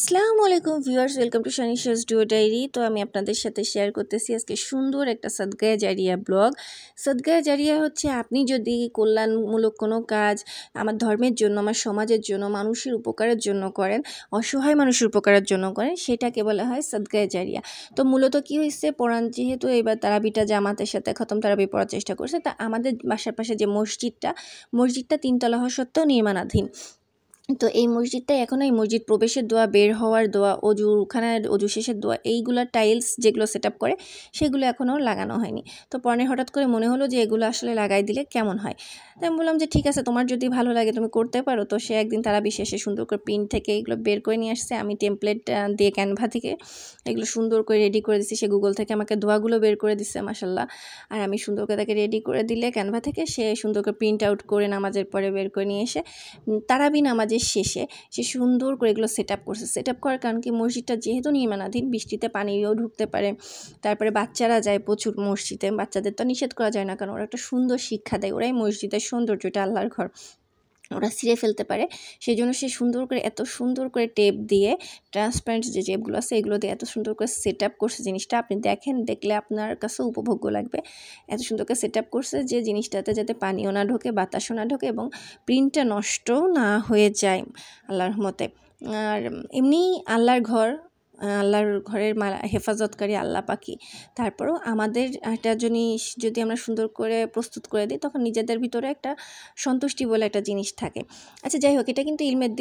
আসসালামু আলাইকুম viewers, welcome to শানিশাস ডুও ডায়েরি। তো আমি আপনাদের সাথে শেয়ার করতেছি আজকে সুন্দর একটা সাদগায়ে জারিয়া ব্লগ। সাদগায়ে জারিয়া হচ্ছে আপনি যদি কল্যাণমূলক কোনো কাজ আমার ধর্মের জন্য, আমার সমাজের জন্য, মানুষের উপকারের জন্য করেন, অসহায় মানুষের উপকারের জন্য করেন, সেটাকে বলা হয় সাদগায়ে জারিয়া। তো মূলত কি হয়েছে, পরাণ যেহেতু এবার তারাবিটা জামাতের সাথে খতম তারাবি পড়ার চেষ্টা করছে, তা আমাদের বাসার পাশে যে মসজিদটা 3 তলা হওয়া সত্ত্বেও নির্মাণাধীন। তো এই মসজিদটাই এখনও এই মসজিদ প্রবেশের দোয়া, বের হওয়ার দোয়া, অজু শেষের দোয়া, এইগুলা টাইলস যেগুলো সেট আপ করে সেগুলো এখনও লাগানো হয়নি। তো পরনের হঠাৎ করে মনে হলো যে এগুলো আসলে লাগাই দিলে কেমন হয়। তো আমি বললাম যে ঠিক আছে, তোমার যদি ভালো লাগে তুমি করতে পারো। তো সে একদিন তারা বিশেষে সুন্দর করে প্রিন্ট থেকে এগুলো বের করে নিয়ে আসছে। আমি টেমপ্লেট দিয়ে ক্যানভা থেকে এগুলো সুন্দর করে রেডি করে দিচ্ছি। সে গুগল থেকে আমাকে দোয়াগুলো বের করে দিচ্ছে মাশাল্লাহ। আর আমি সুন্দর করে তাকে রেডি করে দিলে ক্যানভা থেকে সে সুন্দর করে প্রিন্ট আউট করে নামাজের পরে বের করে নিয়ে এসে তারাবি নামাজের শেষে সে সুন্দর করে এগুলো সেট আপ করছে। সেট আপ করার কারণ কি, মসজিদটা যেহেতু নির্মাণাধীন, বৃষ্টিতে পানিও ঢুকতে পারে, তারপরে বাচ্চারা যায় প্রচুর মসজিদে, বাচ্চাদের তো নিষেধ করা যায় না, কারণ ওরা একটা সুন্দর শিক্ষা দেয়, ওরাই মসজিদের সৌন্দর্য, এটা আল্লাহর ঘর, ওরা ছিঁড়ে ফেলতে পারে। সেই জন্য সে সুন্দর করে এত সুন্দর করে টেপ দিয়ে, ট্রান্সপারেন্ট যে টেপগুলো আছে এগুলো দিয়ে এত সুন্দর করে সেট আপ করছে জিনিসটা। আপনি দেখলে আপনার কাছে উপভোগ্য লাগবে। এত সুন্দর করে সেট আপ করছে যে জিনিসটাতে যাতে পানিও না ঢোকে, বাতাসও না ঢোকে এবং প্রিন্টটা নষ্টও না হয়ে যায় আল্লাহর রহমতে। আর এমনি আল্লাহর ঘরের হেফাজতকারী আল্লাহ পাকি। তারপরেও আমাদের একটা জিনিস যদি আমরা সুন্দর করে প্রস্তুত করে দিই, তখন নিজেদের ভিতরে একটা সন্তুষ্টি বলে একটা জিনিস থাকে। আচ্ছা যাই হোক, এটা কিন্তু ইলমের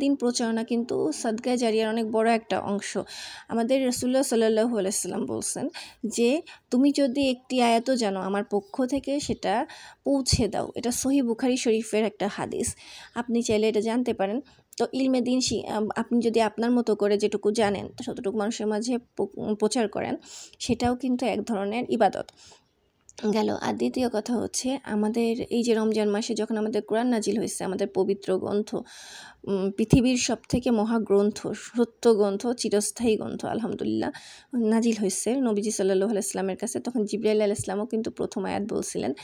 দিন প্রচারণা কিন্তু সাদগায়ে জারিয়ার অনেক বড় একটা অংশ। আমাদের রাসূলুল্লাহ সাল্লাল্লাহু আলাইহি সাল্লাম বলছেন যে তুমি যদি একটি আয়াতও জানো আমার পক্ষ থেকে সেটা পৌঁছে দাও। এটা সহিহ বুখারী শরীফের একটা হাদিস, আপনি চাইলে এটা জানতে পারেন। তো ইলমে দিন আপনি যদি আপনার মতো করে যেটুকু জানেন তো ততটুকু মানুষের মাঝে প্রচার করেন, সেটাও কিন্তু এক ধরনের ইবাদত গেল। আর দ্বিতীয় কথা হচ্ছে, আমাদের এই যে রমজান মাসে যখন আমাদের কোরআন নাজিল হয়েছে, আমাদের পবিত্র গ্রন্থ, পৃথিবীর সবথেকে মহাগ্রন্থ, সত্য গ্রন্থ, চিরস্থায়ী গ্রন্থ আলহামদুলিল্লাহ নাজিল হয়েছে নবীজি সাল্লাল্লাহু আলাইহি সাল্লামের কাছে, তখন জিবরাইল আলাইহিস সালামও কিন্তু প্রথম আয়াত বলছিলেন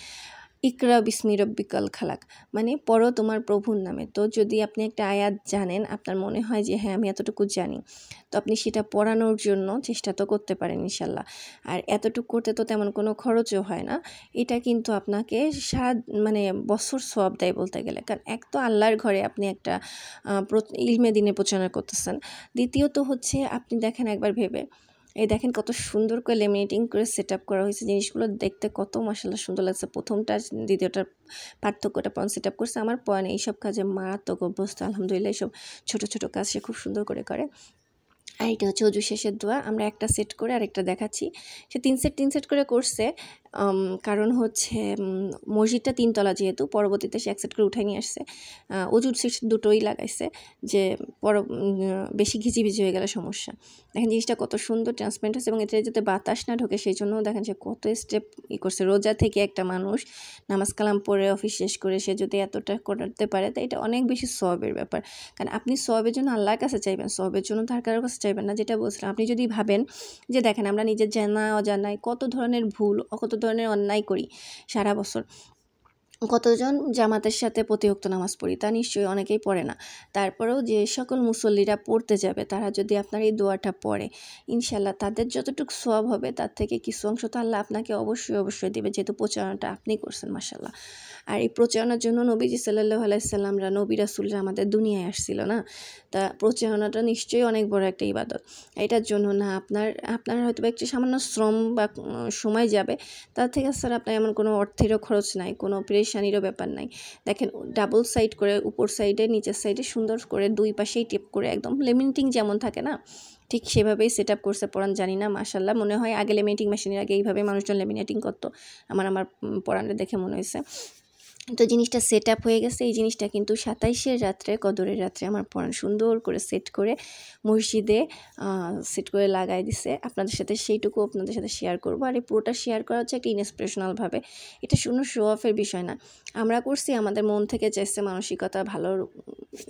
ইকরা বিসমি রব্বিকাল খালাক, মানে পড়ো তোমার প্রভুর নামে। তো যদি আপনি একটা আয়াত জানেন, আপনার মনে হয় যে হ্যাঁ আমি এতটুকু জানি, তো আপনি সেটা পড়ানোর জন্য চেষ্টা তো করতে পারেন ইনশাল্লাহ। আর এতটুকু করতে তো তেমন কোনো খরচও হয় না। এটা কিন্তু আপনাকে বছর সওয়াব দেয় বলতে গেলে, কারণ এক তো আল্লাহর ঘরে আপনি একটা ইলমে দিনে প্রচারণা করতেছেন। দ্বিতীয়ত হচ্ছে, আপনি দেখেন একবার ভেবে, এই দেখেন কত সুন্দর করে লেমিনেটিং করে সেট আপ করা হয়েছে, জিনিসগুলো দেখতে কত মাশাআল্লাহ সুন্দর লাগছে। প্রথমটা দ্বিতীয়টার পার্থক্যটা পয়েন্ট সেট আপ করছে। আমার পয়েন্ট এইসব কাজে মারাত্মক অভ্যস্ত আলহামদুলিল্লাহ, এইসব ছোটো ছোটো কাজ সে খুব সুন্দর করে করে। আর এটা হচ্ছে অজু শেষের দোয়া, আমরা একটা সেট করে আরেকটা দেখাচ্ছি। সে তিন সেট করে করছে, কারণ হচ্ছে মসজিদটা 3 তলা যেহেতু, পরবর্তীতে সে এক সেট করে উঠাই নিয়ে আসছে। অজুর সেট দুটোই লাগাইছে, যে বেশি ঘিচিবিচি হয়ে গেলে সমস্যা। দেখেন জিনিসটা কত সুন্দর ট্রান্সপারেন্ট হচ্ছে, এবং এতে যাতে বাতাস না ঢোকে সেই জন্য দেখেন সে কত স্টেপ করছে। রোজা থেকে একটা মানুষ নামাজ কালাম পড়ে অফিস শেষ করে সে যদি এতটা করতে পারে, তো এটা অনেক বেশি সওয়াবের ব্যাপার। কারণ আপনি সওয়াবের জন্য আল্লাহর কাছে চাইবেন, সওয়াবের জন্য তার কারোর কাছে চাইবেন না। যেটা বলছিলাম, আপনি যদি ভাবেন যে দেখেন আমরা নিজের জানা অজানায় কত ধরনের ভুল, কত ধরনের অন্যায় করি সারা বছর, কতজন জামাতের সাথে প্রতিওয়াক্ত নামাজ পড়ি, তা নিশ্চয়ই অনেকেই পড়ে না। তারপরেও যে সকল মুসল্লিরা পড়তে যাবে, তারা যদি আপনার এই দোয়াটা পড়ে, ইনশাল্লাহ তাদের যতটুকু সওয়াব হবে তার থেকে কিছু অংশ তো আল্লাহ আপনাকে অবশ্যই দেবে, যেহেতু প্রচারণাটা আপনি করছেন মাশাল্লাহ। আর এই প্রচারণার জন্য নবীজি সাল্লাল্লাহু আলাইহি সাল্লামরা, নবী রাসূলরা আমাদের দুনিয়ায় আসছিল না, তা প্রচারণাটা নিশ্চয়ই অনেক বড় একটা ইবাদত। এটার জন্য না আপনার হয়তো একটু সামান্য শ্রম বা সময় যাবে, তার থেকে স্যার আপনার এমন কোনো অর্থেরও খরচ নাই, কোনো পেরেশানিরও ব্যাপার নাই। দেখেন ডাবল সাইড করে, উপর সাইডে নিচের সাইডে সুন্দর করে দুই পাশেই টেপ করে, একদম লেমিনেটিং যেমন থাকে না, ঠিক সেভাবেই সেট আপ করছে পরান। জানি না মাশাল্লাহ, মনে হয় আগে লেমিনেটিং মেশিনের আগে এইভাবে মানুষজন লেমিনেটিং করতো, আমার পরানটা দেখে মনে হয়েছে। তো জিনিসটা সেট আপ হয়ে গেছে। এই জিনিসটা কিন্তু 27 রাত্রে, কদরের রাত্রে আমার পরাণ সুন্দর করে সেট করে মসজিদে সেট করে লাগাই দিছে। আপনাদের সাথে শেয়ার করবো। আর এই পুরোটা শেয়ার করা হচ্ছে একটা ইন্সপিরেশনালভাবে, এটা কোনো শো অফের বিষয় না। আমরা করছি আমাদের মন থেকে চাইছে, মানসিকতা ভালো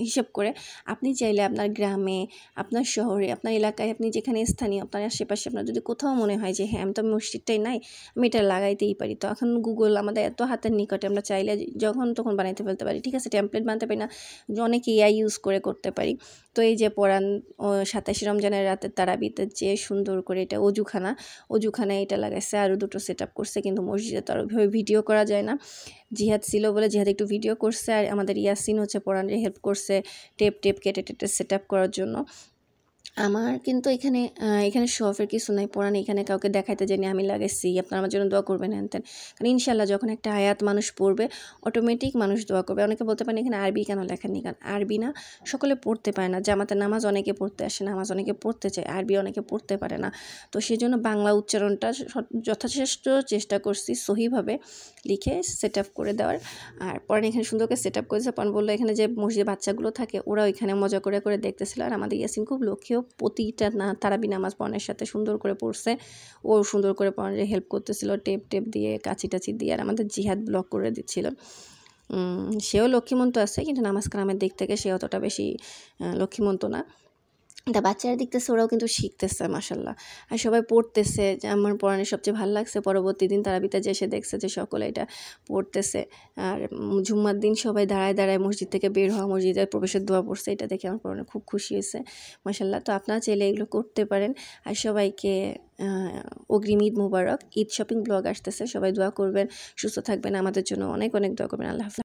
হিসেব করে। আপনি চাইলে আপনার গ্রামে, আপনার শহরে, আপনার এলাকায়, আপনি যেখানে স্থানীয়, আপনার আশেপাশে আপনার যদি কোথাও মনে হয় যে হ্যাঁ আমি তো মসজিদটাই নাই, আমি এটা লাগাইতেই পারি, তো এখন গুগল আমাদের এত হাতের নিকটে, আমরা চাইলে পারি, যখন তখন বানাইতে ফেলতে পারি, ঠিক আছে। টেমপ্লেট বানাতে পারি না, অনেক এআই ইউজ করে করতে পারি। তো এই যে পরান 27 রমজানের রাতের তারাবিতে যে সুন্দর করে এটা অজুখানা এটা লাগাইছে, আরও দুটো সেট আপ করছে, কিন্তু মসজিদে তো আর ওইভাবে ভিডিও করা যায় না। জিহাদ ছিল বলে জিহাদ একটু ভিডিও করছে, আর আমাদের ইয়াসিন হচ্ছে পরানের হেল্প করছে টেপ কেটে সেট আপ করার জন্য। আমার কিন্তু এখানে শো অফের কিছু নাই, পরান এখানে কাউকে দেখাইতে জানি আমি লাগাইছি, আপনারা আমার জন্য দোয়া করবেন হ্যান তেন। কারণ ইনশাল্লাহ যখন একটা আয়াত মানুষ পড়বে অটোমেটিক মানুষ দোয়া করবে। অনেকে বলতে পারেন এখানে আরবি কেন লেখেননি, কারণ আরবি না সকলে পড়তে পারে না। জামাতের নামাজ অনেকে পড়তে আসে, নামাজ অনেকে পড়তে চায়, আরবি অনেকে পড়তে পারে না। তো সেই জন্য বাংলা উচ্চারণটা যথেষ্ট চেষ্টা করছি সহিভাবে লিখে সেট আপ করে দেওয়ার। আর পরান এখানে সুন্দর করে সেট আপ করেছে। পরান বললো এখানে যে মসজিদে বাচ্চাগুলো থাকে ওরা ওইখানে মজা করে দেখতেছিল, আর আমাদের ইয়াসিন খুব লক্ষ্যেও প্রতিটা তারাবি নামাজ পড়ানোর সাথে সুন্দর করে পড়ছে, ও সুন্দর করে পড়ানোর হেল্প করতেছিল টেপ দিয়ে কাচি দিয়ে, আর আমাদের জিহাদ ব্লক করে দিচ্ছিল। সেও লক্ষ্মীমন্ত আছে, কিন্তু নামাজ কালামের দিক থেকে সে অতটা বেশি লক্ষ্মীমন্ত না। তা বাচ্চারা দেখতেছে, ওরাও কিন্তু শিখতেছে মাশাল্লাহ, আর সবাই পড়তেছে। আমার পড়ানো সবচেয়ে ভালো লাগছে পরবর্তী দিন তারাবিতে যে এসে দেখছে যে সকলে এটা পড়তেছে। আর জুম্মার দিন সবাই দাঁড়ায় মসজিদ থেকে বের হওয়া, মসজিদের প্রবেশের দোয়া পড়ছে, এটা দেখে আমার পড়ানো খুব খুশি হয়েছে মাশাল্লাহ। তো আপনারা চাইলে এগুলো করতে পারেন। আর সবাইকে অগ্রিম ঈদ মুবারক। ঈদ শপিং ব্লগ আসতেছে, সবাই দোয়া করবেন, সুস্থ থাকবেন, আমাদের জন্য অনেক দোয়া করবেন। আল্লাহ হাফেজ।